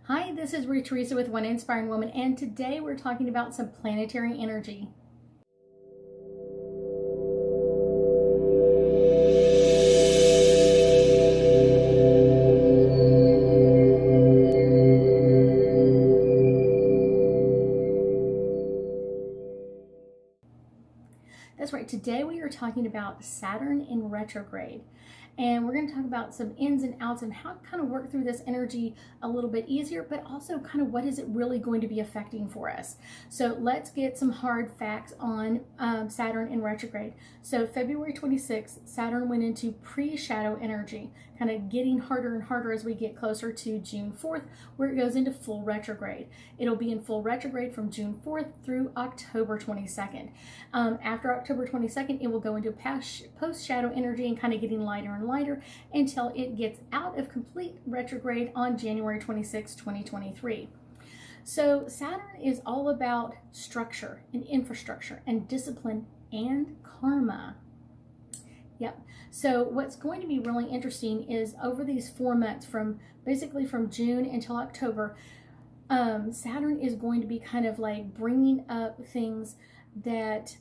Hi, this is Theresa with One Inspiring Woman, and today we're talking about some planetary energy. That's right, today we are talking about Saturn in retrograde. And we're going to talk about some ins and outs and how to kind of work through this energy a little bit easier, but also kind of what is it really going to be affecting for us. So let's get some hard facts on Saturn in retrograde. So February 26th, Saturn went into pre-shadow energy, kind of getting harder and harder as we get closer to June 4th, where it goes into full retrograde. It'll be in full retrograde from June 4th through October 22nd. After October 22nd, it will go into post-shadow energy and kind of getting lighter and lighter until it gets out of complete retrograde on January 26, 2023. So Saturn is all about structure and infrastructure and discipline and karma. Yep. So what's going to be really interesting is over these 4 months, basically from June until October, Saturn is going to be kind of like bringing up things that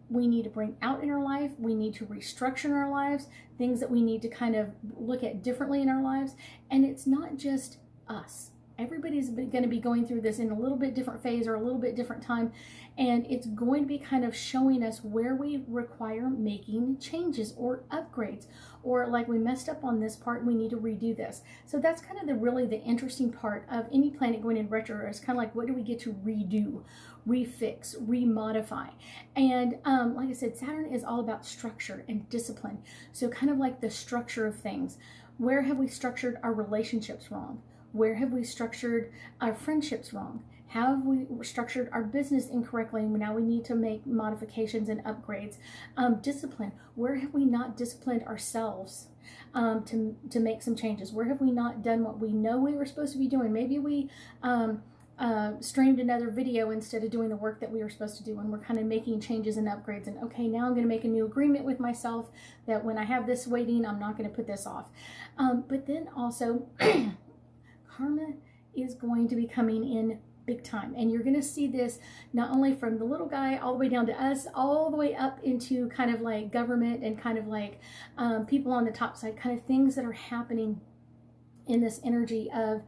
we need to bring out in our life. We need to restructure in our lives, things that we need to kind of look at differently in our lives. And it's not just us. Everybody's going to be going through this in a little bit different phase or a little bit different time. And it's going to be kind of showing us where we require making changes or upgrades, or like we messed up on this part and we need to redo this. So that's kind of really the interesting part of any planet going in retro. It's kind of like, what do we get to redo, refix, remodify? And like I said, Saturn is all about structure and discipline. So kind of like the structure of things. Where have we structured our relationships wrong? Where have we structured our friendships wrong? How have we structured our business incorrectly? And now we need to make modifications and upgrades. Discipline. Where have we not disciplined ourselves to make some changes? Where have we not done what we know we were supposed to be doing? Maybe we streamed another video instead of doing the work that we were supposed to do, and we're kind of making changes and upgrades. And okay, now I'm going to make a new agreement with myself that when I have this waiting, I'm not going to put this off. But then also, karma is going to be coming in big time. And you're going to see this not only from the little guy all the way down to us, all the way up into kind of like government and kind of like people on the top side, kind of things that are happening in this energy of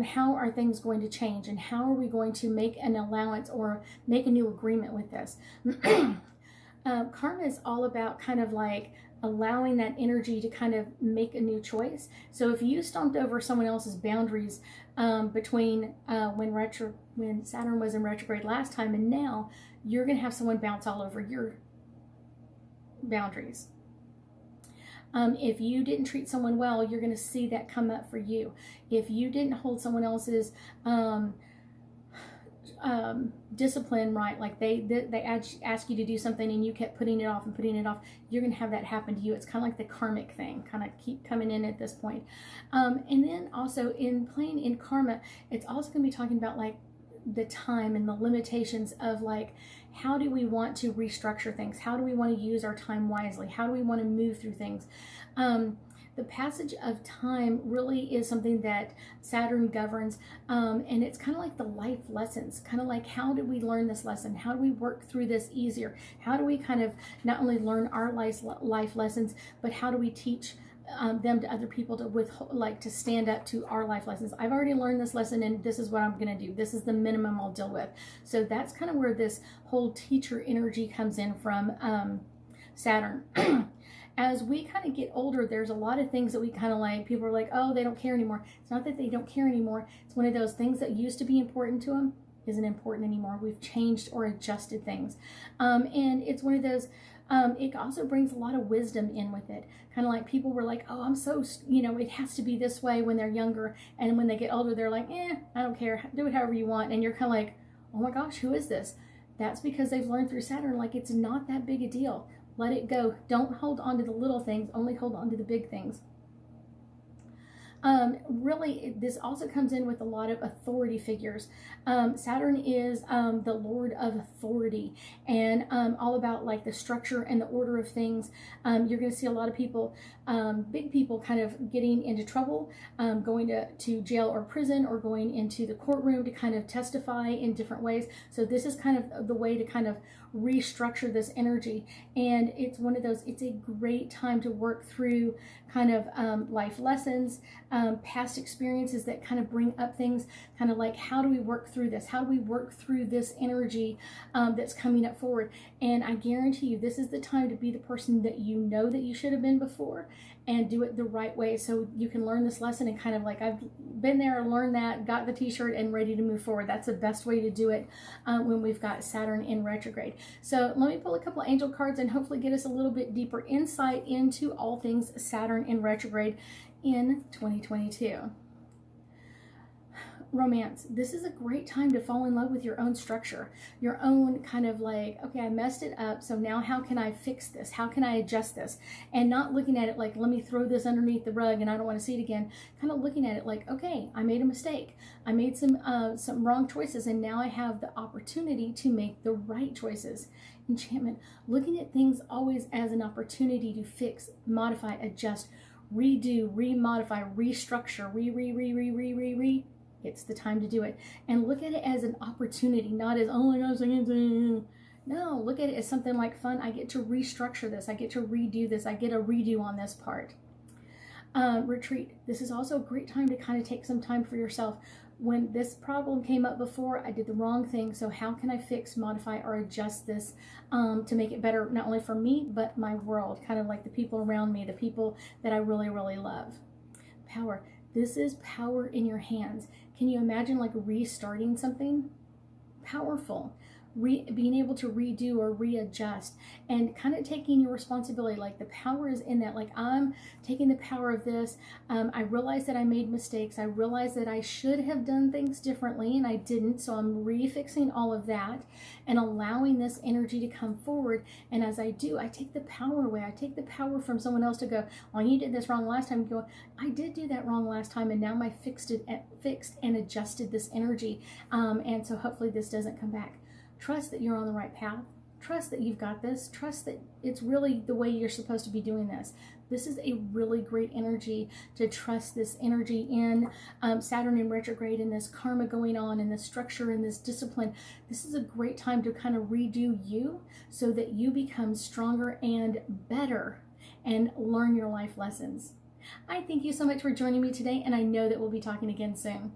how are things going to change and how are we going to make an allowance or make a new agreement with this. Karma is all about kind of like allowing that energy to kind of make a new choice. So if you stomped over someone else's boundaries between when Saturn was in retrograde last time and now, you're going to have someone bounce all over your boundaries. If you didn't treat someone well, you're going to see that come up for you. If you didn't hold someone else's discipline right, like they ask you to do something and you kept putting it off and putting it off, you're going to have that happen to you. It's kind of like the karmic thing, kind of keep coming in at this point. And then also in playing in karma, it's also going to be talking about like the time and the limitations of like, how do we want to restructure things? How do we want to use our time wisely? How do we want to move through things? The passage of time really is something that Saturn governs, and it's kind of like the life lessons, kind of like how do we learn this lesson? How do we work through this easier? How do we kind of not only learn our life lessons, but how do we teach them to other people to stand up to our life lessons? I've already learned this lesson and this is what I'm going to do. This is the minimum I'll deal with. So that's kind of where this whole teacher energy comes in from Saturn. As we kind of get older, there's a lot of things that we kind of like, people are like, oh, they don't care anymore. It's not that they don't care anymore. It's one of those things that used to be important to them isn't important anymore. We've changed or adjusted things. And it's one of those, it also brings a lot of wisdom in with it. Kind of like people were like, oh, I'm so, it has to be this way when they're younger. And when they get older, they're like, I don't care. Do it however you want. And you're kind of like, oh my gosh, who is this? That's because they've learned through Saturn, like it's not that big a deal. Let it go. Don't hold on to the little things, only hold on to the big things. Really, this also comes in with a lot of authority figures. Saturn is the Lord of authority, and all about like the structure and the order of things. You're going to see a lot of people, big people, kind of getting into trouble, going to jail or prison, or going into the courtroom to kind of testify in different ways. So this is kind of the way to kind of restructure this energy, and it's one of those, it's a great time to work through kind of life lessons, past experiences that kind of bring up things, kind of like, how do we work through this? How do we work through this energy that's coming up forward? And I guarantee you, this is the time to be the person that you know that you should have been before, and do it the right way, so you can learn this lesson and kind of like, I've been there, learned that, got the t-shirt, and ready to move forward. That's the best way to do it when we've got Saturn in retrograde. So let me pull a couple angel cards and hopefully get us a little bit deeper insight into all things Saturn in retrograde in 2022. Romance. This is a great time to fall in love with your own structure, your own kind of like, okay, I messed it up, so now how can I fix this? How can I adjust this? And not looking at it like, let me throw this underneath the rug and I don't want to see it again. Kind of looking at it like, okay, I made a mistake. I made some wrong choices, and now I have the opportunity to make the right choices. Enchantment. Looking at things always as an opportunity to fix, modify, adjust, redo, remodify, restructure, re. It's the time to do it. And look at it as an opportunity, not as, oh my gosh, I can't do it. No, look at it as something like fun. I get to restructure this. I get to redo this. I get a redo on this part. Retreat. This is also a great time to kind of take some time for yourself. When this problem came up before, I did the wrong thing. So how can I fix, modify, or adjust this to make it better, not only for me, but my world, kind of like the people around me, the people that I really, really love. Power. This is power in your hands. Can you imagine like restarting something? Powerful. Being able to redo or readjust, and kind of taking your responsibility. Like the power is in that, like, I'm taking the power of this. I realize that I made mistakes. I realize that I should have done things differently and I didn't. So I'm refixing all of that and allowing this energy to come forward. And as I do, I take the power away. I take the power from someone else to go, well, you did this wrong last time. You go, I did do that wrong last time, and now I fixed and adjusted this energy. And so hopefully this doesn't come back. Trust that you're on the right path. Trust that you've got this. Trust that it's really the way you're supposed to be doing this. This is a really great energy to trust this energy in Saturn in retrograde, and this karma going on, and this structure and this discipline. This is a great time to kind of redo you so that you become stronger and better and learn your life lessons. I thank you so much for joining me today, and I know that we'll be talking again soon.